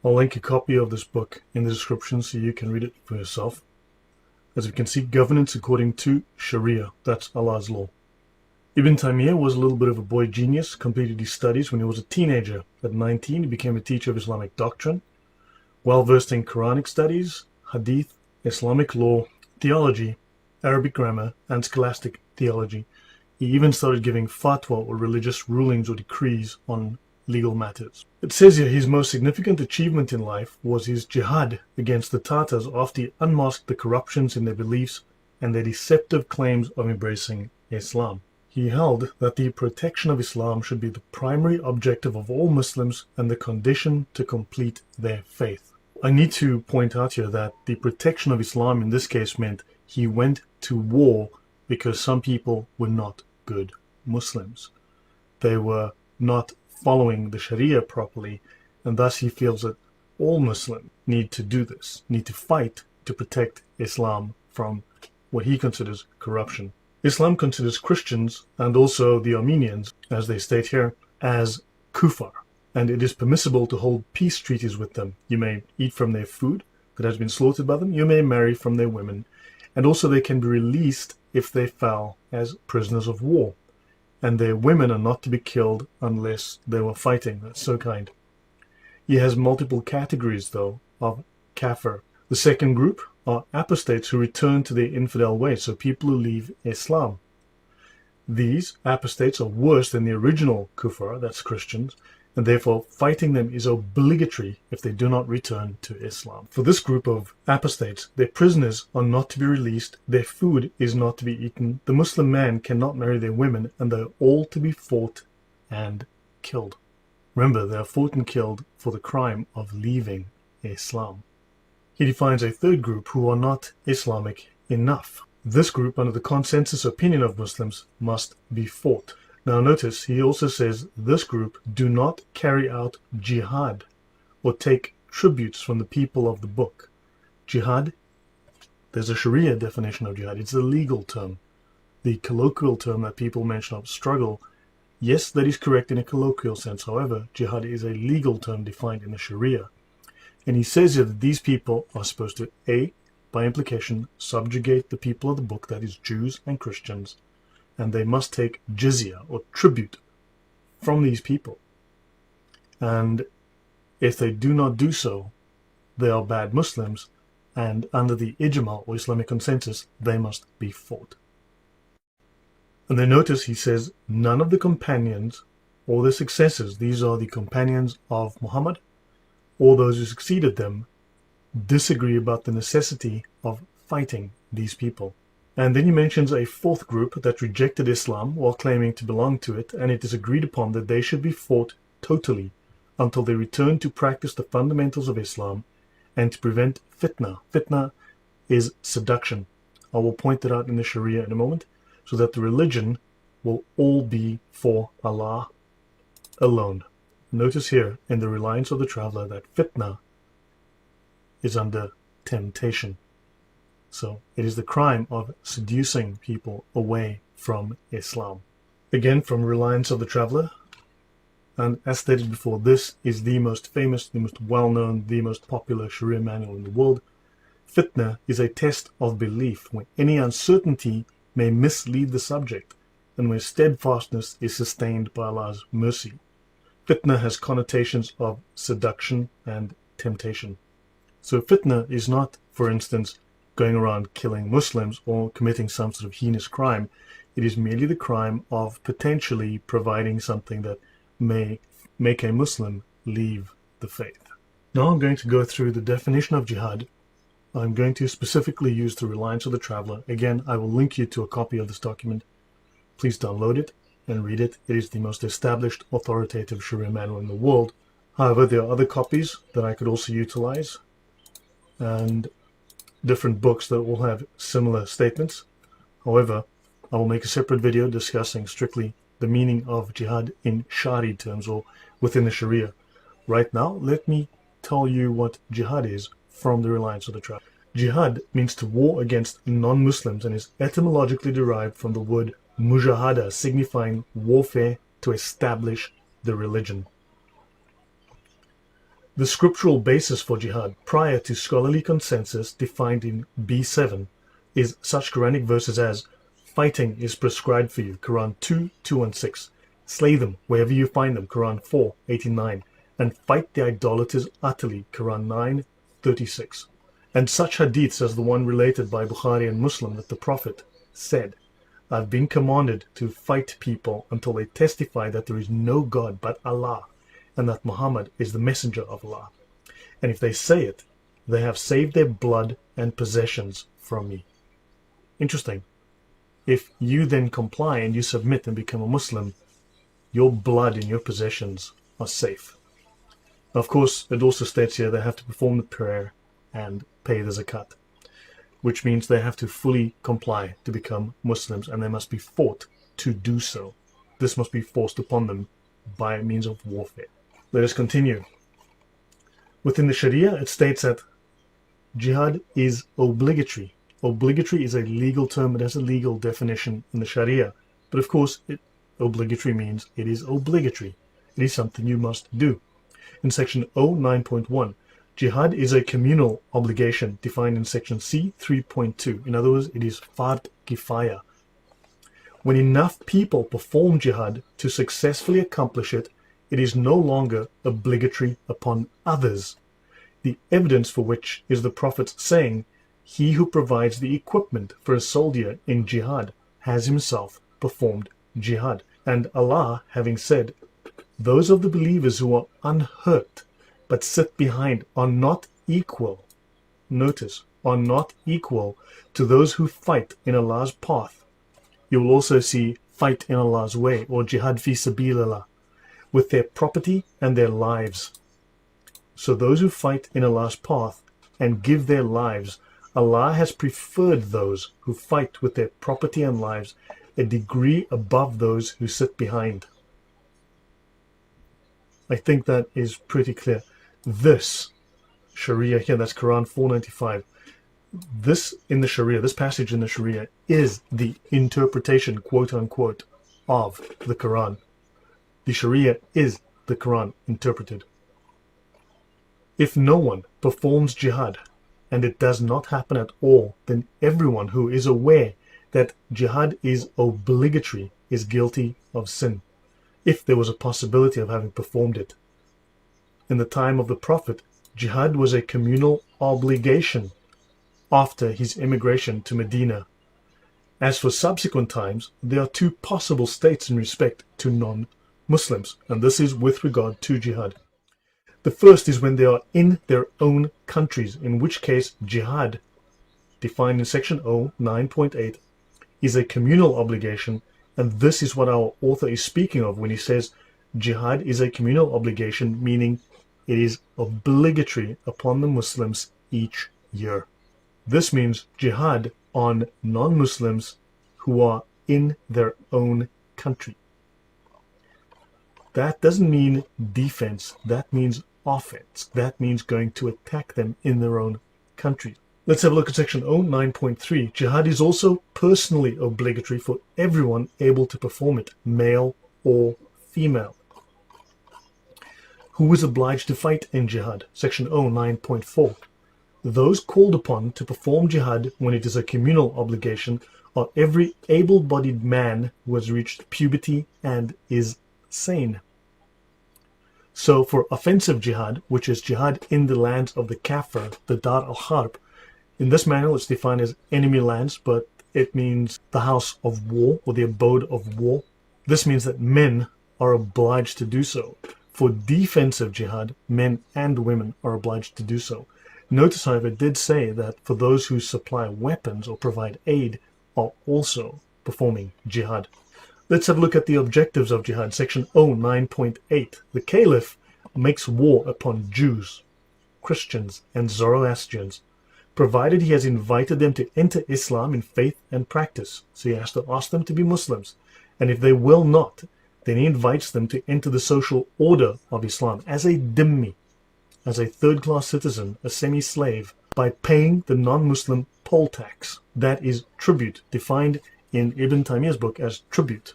I'll link a copy of this book in the description so you can read it for yourself. As you can see, governance according to Sharia, that's Allah's law. Ibn Taymiyyah was a little bit of a boy genius, completed his studies when he was a teenager. At 19, he became a teacher of Islamic doctrine, well versed in Quranic studies, hadith, Islamic law, theology, Arabic grammar, and scholastic theology. He even started giving fatwa, or religious rulings or decrees on legal matters. It says here his most significant achievement in life was his jihad against the Tatars after he unmasked the corruptions in their beliefs and their deceptive claims of embracing Islam. He held that the protection of Islam should be the primary objective of all Muslims and the condition to complete their faith. I need to point out here that the protection of Islam in this case meant he went to war because some people were not good Muslims. They were not following the Sharia properly, and thus he feels that all Muslims need to do this, need to fight to protect Islam from what he considers corruption. Islam considers Christians and also the Armenians, as they state here, as kuffar, and it is permissible to hold peace treaties with them. You may eat from their food that has been slaughtered by them, you may marry from their women, and also they can be released if they fell as prisoners of war. And their women are not to be killed unless they were fighting. That's so kind. He has multiple categories, though, of kafir. The second group are apostates who return to their infidel ways, so people who leave Islam. These apostates are worse than the original kuffar, that's Christians, and therefore fighting them is obligatory if they do not return to Islam. For this group of apostates, their prisoners are not to be released, their food is not to be eaten, the Muslim man cannot marry their women, and they are all to be fought and killed. Remember, they are fought and killed for the crime of leaving Islam. He defines a third group who are not Islamic enough. This group, under the consensus opinion of Muslims, must be fought. Now notice, he also says this group do not carry out jihad or take tributes from the people of the book. Jihad, there's a Sharia definition of jihad. It's a legal term. The colloquial term that people mention of struggle, yes, that is correct in a colloquial sense. However, jihad is a legal term defined in the Sharia. And he says here that these people are supposed to, A, by implication, subjugate the people of the book, that is Jews and Christians, and they must take jizya, or tribute, from these people. And if they do not do so, they are bad Muslims, and under the ijma, or Islamic consensus, they must be fought. And then notice he says, none of the companions or their successors, these are the companions of Muhammad, or those who succeeded them, disagree about the necessity of fighting these people. And then he mentions a fourth group that rejected Islam while claiming to belong to it, and it is agreed upon that they should be fought totally until they return to practice the fundamentals of Islam and to prevent fitna. Fitna is seduction. I will point that out in the Sharia in a moment, so that the religion will all be for Allah alone. Notice here in the Reliance of the Traveler that fitna is under temptation. So it is the crime of seducing people away from Islam. Again, from Reliance of the Traveler, and as stated before, this is the most famous, the most well-known, the most popular Sharia manual in the world. Fitna is a test of belief, where any uncertainty may mislead the subject, and where steadfastness is sustained by Allah's mercy. Fitna has connotations of seduction and temptation. So fitna is not, for instance, going around killing Muslims or committing some sort of heinous crime. It is merely the crime of potentially providing something that may make a Muslim leave the faith. Now I'm going to go through the definition of jihad. I'm going to specifically use the Reliance of the Traveler. Again, I will link you to a copy of this document. Please download it and read it. It is the most established authoritative Sharia manual in the world. However, there are other copies that I could also utilize, and different books that will have similar statements. However, I will make a separate video discussing strictly the meaning of jihad in Shari terms, or within the Sharia. Right now, let me tell you what jihad is from the Reliance of the Traveler. Jihad means to war against non-Muslims and is etymologically derived from the word mujahada, signifying warfare to establish the religion. The scriptural basis for jihad, prior to scholarly consensus defined in B7, is such Quranic verses as, fighting is prescribed for you, Quran 2 and 6. Slay them wherever you find them, Quran 4:89. And fight the idolaters utterly, Quran 9:36. And such hadiths as the one related by Bukhari and Muslim that the Prophet said, I've been commanded to fight people until they testify that there is no God but Allah, and that Muhammad is the messenger of Allah. And if they say it, they have saved their blood and possessions from me. Interesting. If you then comply and you submit and become a Muslim, your blood and your possessions are safe. Of course, it also states here they have to perform the prayer and pay the zakat, which means they have to fully comply to become Muslims, and they must be fought to do so. This must be forced upon them by means of warfare. Let us continue. Within the Sharia, it states that jihad is obligatory. Obligatory is a legal term. It has a legal definition in the Sharia. But of course, obligatory means it is obligatory. It is something you must do. In section O 9.1, jihad is a communal obligation defined in section C 3.2. In other words, it is fard kifaya. When enough people perform jihad to successfully accomplish it, it is no longer obligatory upon others. The evidence for which is the Prophet's saying, he who provides the equipment for a soldier in jihad has himself performed jihad. And Allah having said, those of the believers who are unhurt but sit behind are not equal. Notice, are not equal to those who fight in Allah's path. You will also see fight in Allah's way, or jihad fi sabilillah, with their property and their lives. So those who fight in Allah's path and give their lives, Allah has preferred those who fight with their property and lives a degree above those who sit behind. I think that is pretty clear. This Sharia here, that's Quran 495, this in the Sharia, this passage in the Sharia is the interpretation, quote unquote, of the Quran. The Sharia is the Quran interpreted. If no one performs jihad and it does not happen at all, then everyone who is aware that jihad is obligatory is guilty of sin, if there was a possibility of having performed it. In the time of the Prophet, jihad was a communal obligation after his immigration to Medina. As for subsequent times, there are two possible states in respect to non-Muslims, and this is with regard to jihad. The first is when they are in their own countries, in which case jihad, defined in section O 9.8, is a communal obligation, and this is what our author is speaking of when he says jihad is a communal obligation, meaning it is obligatory upon the Muslims each year. This means jihad on non-Muslims who are in their own country. That doesn't mean defense, that means offense. That means going to attack them in their own country. Let's have a look at section O 9.3. Jihad is also personally obligatory for everyone able to perform it, male or female. Who is obliged to fight in jihad? Section O 9.4. Those called upon to perform jihad when it is a communal obligation are every able-bodied man who has reached puberty and is sane. So for offensive jihad, which is jihad in the lands of the Kafir, the Dar al-Harb, in this manual it's defined as enemy lands, but it means the house of war or the abode of war. This means that men are obliged to do so. For defensive jihad, men and women are obliged to do so. Notice, however, it did say that for those who supply weapons or provide aid are also performing jihad. Let's have a look at the objectives of jihad. Section O 9.8. The Caliph makes war upon Jews, Christians, and Zoroastrians, provided he has invited them to enter Islam in faith and practice. So he has to ask them to be Muslims. And if they will not, then he invites them to enter the social order of Islam as a dhimmi, as a third-class citizen, a semi-slave, by paying the non-Muslim poll tax. That is tribute, defined in Ibn Taymiyyah's book as tribute,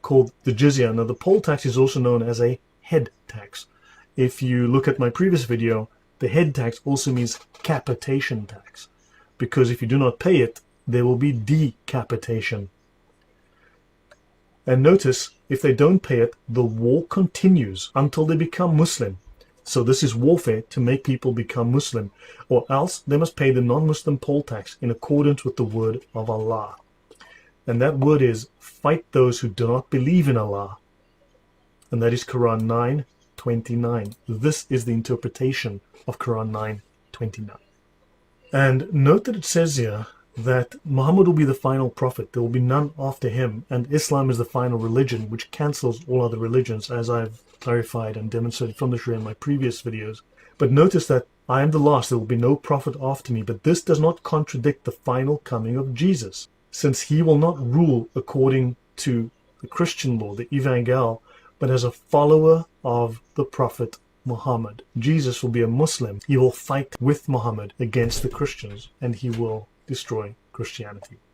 called the jizya. Now, the poll tax is also known as a head tax. if you look at my previous video, the head tax also means capitation tax, because if you do not pay it, there will be decapitation. And notice, if they don't pay it, the war continues until they become Muslim. So this is warfare to make people become Muslim, or else they must pay the non-Muslim poll tax in accordance with the word of Allah. And that word is, fight those who do not believe in Allah. And that is Quran 9:29. This is the interpretation of Quran 9:29. And note that it says here that Muhammad will be the final prophet. There will be none after him, and Islam is the final religion, which cancels all other religions, as I've clarified and demonstrated from the Sharia in my previous videos. But notice that I am the last, there will be no prophet after me, but this does not contradict the final coming of Jesus, since he will not rule according to the Christian law, the Evangel, but as a follower of the Prophet Muhammad. Jesus will be a Muslim. He will fight with Muhammad against the Christians, and he will destroy Christianity.